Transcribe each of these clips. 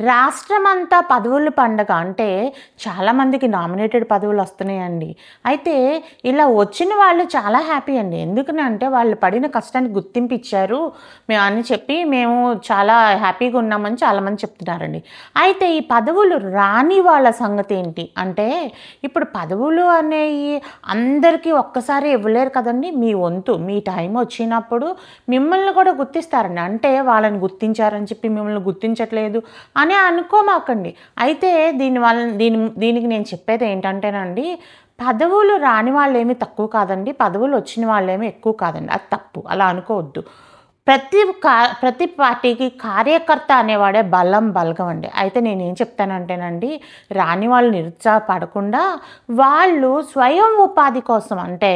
రాష్ట్రమంతా పదవుల పండగ అంటే చాలామందికి నామినేటెడ్ పదవులు వస్తున్నాయండి. అయితే ఇలా వచ్చిన వాళ్ళు చాలా హ్యాపీ అండి. ఎందుకనంటే వాళ్ళు పడిన కష్టానికి గుర్తింపు ఇచ్చారు అని చెప్పి మేము చాలా హ్యాపీగా ఉన్నామని చాలామంది చెప్తున్నారండి. అయితే ఈ పదవులు రాని వాళ్ళ సంగతి ఏంటి అంటే, ఇప్పుడు పదవులు అనేవి అందరికీ ఒక్కసారి ఇవ్వలేరు కదండి. మీ వంతు మీ టైం వచ్చినప్పుడు మిమ్మల్ని కూడా గుర్తిస్తారండి. అంటే వాళ్ళని గుర్తించారని చెప్పి మిమ్మల్ని గుర్తించట్లేదు అని అనుకోమాకండి. అయితే దీనికి నేను చెప్పేది ఏంటంటేనండి, పదవులు రాని వాళ్ళేమీ తక్కువ కాదండి, పదవులు వచ్చిన వాళ్ళేమీ ఎక్కువ కాదండి. అది తప్పు, అలా అనుకోవద్దు. ప్రతి పార్టీకి కార్యకర్త అనేవాడే బలగం అండి. అయితే నేనేం చెప్తానంటేనండి, రాని వాళ్ళు నిరుత్సాహపడకుండా వాళ్ళు స్వయం ఉపాధి కోసం, అంటే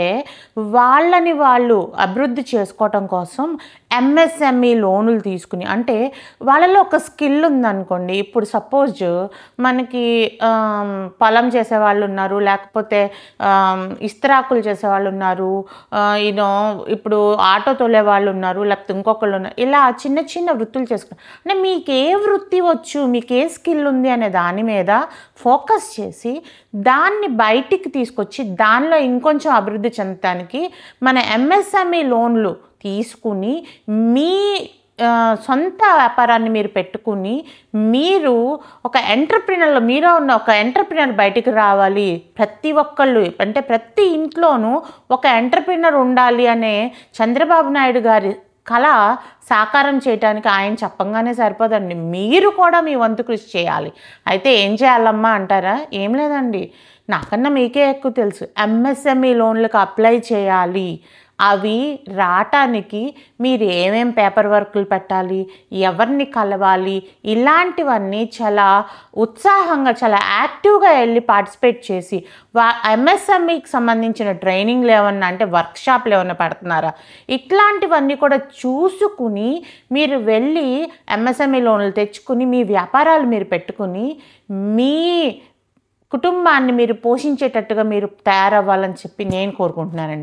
వాళ్ళని వాళ్ళు అభివృద్ధి చేసుకోవటం కోసం ఎంఎస్ఎంఈ లోనులు తీసుకుని, అంటే వాళ్ళలో ఒక స్కిల్ ఉందనుకోండి. ఇప్పుడు సపోజ్ మనకి పొలం చేసేవాళ్ళు ఉన్నారు, లేకపోతే ఇస్త్రాకులు చేసేవాళ్ళు ఉన్నారు, ఇప్పుడు ఆటో తోలే వాళ్ళు ఉన్నారు, లేకపోతే ఇంకొకళ్ళు ఉన్నారు. ఇలా చిన్న చిన్న వృత్తులు చేసుకున్నారు. అంటే మీకు ఏ వృత్తి వచ్చు, మీకు ఏ స్కిల్ ఉంది అనే దాని మీద ఫోకస్ చేసి దాన్ని బయటికి తీసుకొచ్చి దానిలో ఇంకొంచెం అభివృద్ధి చెందడానికి మన ఎంఎస్ఎంఈ లోన్లు తీసుకుని మీ సొంత వ్యాపారాన్ని మీరు పెట్టుకుని మీరు ఒక ఎంటర్‌ప్రెన్యూర్‌లో మీలో ఉన్న ఒక ఎంటర్‌ప్రెన్యూర్ బయటికి రావాలి. ప్రతి ఒక్కళ్ళు, అంటే ప్రతి ఇంట్లోనూ ఒక ఎంటర్‌ప్రెన్యూర్ ఉండాలి అనే చంద్రబాబు నాయుడు గారి కళ సాకారం చేయడానికి ఆయన చెప్పంగానే సరిపోదండి. మీరు కూడా మీ వంతు కృషి చేయాలి. అయితే ఏం చేయాలమ్మా అంటారా? ఏం లేదండి, నాకన్నా మీకే ఎక్కువ తెలుసు. ఎంఎస్ఎంఈ లోన్లకు అప్లై చేయాలి. అవి రావటానికి మీరు ఏమేం పేపర్ వర్కులు పెట్టాలి, ఎవరిని కలవాలి, ఇలాంటివన్నీ చాలా ఉత్సాహంగా చాలా యాక్టివ్గా వెళ్ళి పార్టిసిపేట్ చేసి ఎంఎస్ఎంఈకి సంబంధించిన ట్రైనింగ్లు ఏమన్నా, అంటే వర్క్షాప్లు ఏమన్నా పెడుతున్నారా, ఇట్లాంటివన్నీ కూడా చూసుకుని మీరు వెళ్ళి ఎంఎస్ఎంఈ లోన్లు తెచ్చుకుని మీ వ్యాపారాలు మీరు పెట్టుకుని మీ కుటుంబాన్ని మీరు పోషించేటట్టుగా మీరు తయారవ్వాలని చెప్పి నేను కోరుకుంటున్నానండి.